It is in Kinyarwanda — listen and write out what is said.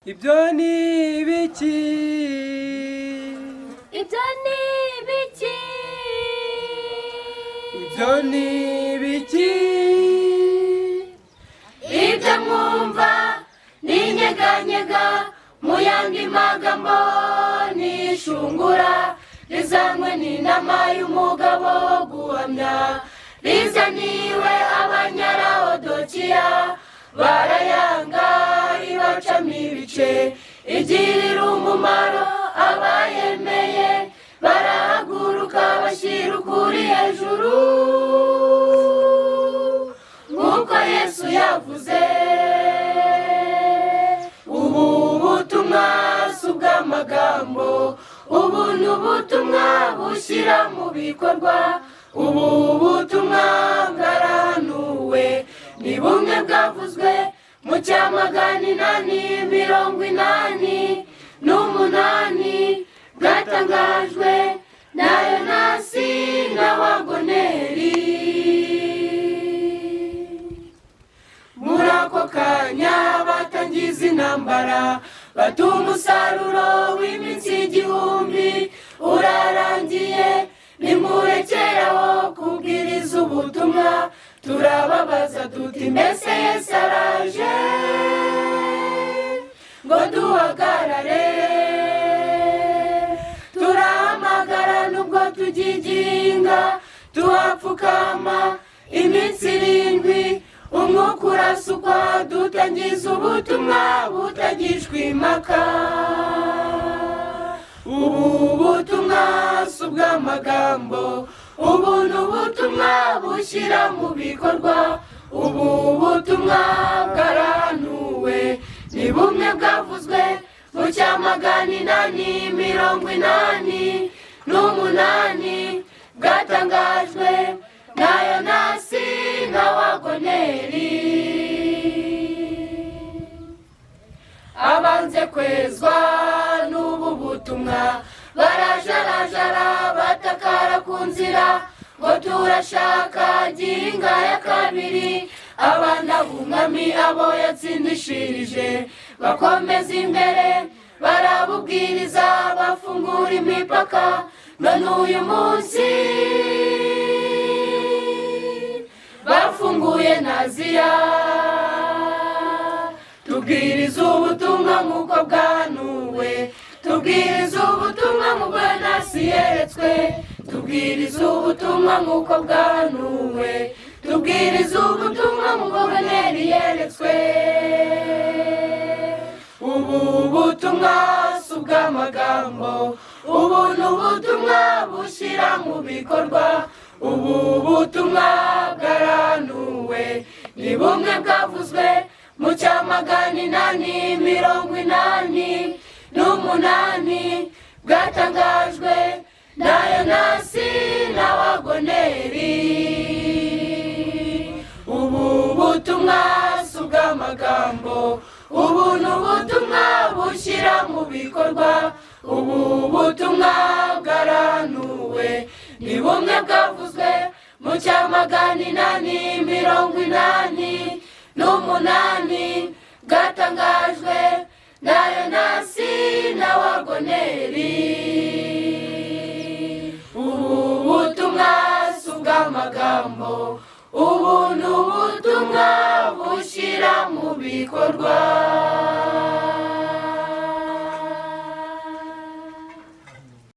ibyo ni ibiki? Ibyo ni ibiki? Ibyo ni ibiki? Ibyo mwumva n'inyeganyega, mu yandi magambo n'ishungura, rizanywe n'inama y'umugabo wo guhamya, rizaniwe abanyarawodokiya, barayanga ibacamo ibice, igirira umumaro abayemeye, barahaguruka bashyira ukuri hejuru, nk'uko Yesu yavuze. Ubu butumwa si ubw'amagambo, ubu ni ubutumwa bushyira mu bikorwa, ubu butumwa bwarahanuwe, ni bumwe bwavuzwe mu cya 888, bwatangajwe na Yonasi na Wagoneri. Muri ako kanya batangiza intambara, bati umusaruro w'iminsi 1000 urarangiye, nimurekeraho kubwiriza ubutumwa. Turababaza tuti mbese Yesu araje ngo duhagarare? Turahamagara nubwo tugiginga, tuhapfukama iminsi 7, umwuka urasukwa, dutangiza ubutumwa butagishwa impaka. Ubu butumwa si ubw'amagambo, ubu ni ubutumwa bushyira mu bikorwa, ubu butumwa bwarahanuwe, ni bumwe bwavuzwe mu cya 888, bwatangajwe na Yonasi na Wagoneri. Abanze kwezwa n'ubu butumwa barajarajara, batakara ku nzira ngo turashaka ginga ya kabiri. Abana b'umwami abo yatsindishirije bakomeza imbere, barabubwiriza bafungura imipaka. None uyu munsi bafunguye na Aziya, tubwiriza ubutumwa nk'uko bwahanuwe, tubwiriza ubutumwa nk'uko Yonasi yeretswe, tubwiriza ubutumwa nk'uko bwahanuwe, tubwiriza ubutumwa nk'uko Wagoneri yeretswe. Ubu butumwa si ubw'amagambo, ubu ni ubutumwa bushyira mu bikorwa, ubu butumwa bwarahanuwe, ni bumwe bwavuzwe mu cya 888, bwatangajwe na Yonasi na Wagoneri. Ubu butumwa si ubw'amagambo, ubu ni ubutumwa bushyira mu bikorwa, ubu butumwa bwarahanuwe, ni bumwe bwavuzwe mu cya 888, bwatangajwe na Yonasi na Wagoneri. Ubu butumwa si ubw'amagambo, ubu ni ubutumwa bushyira mu bikorwa.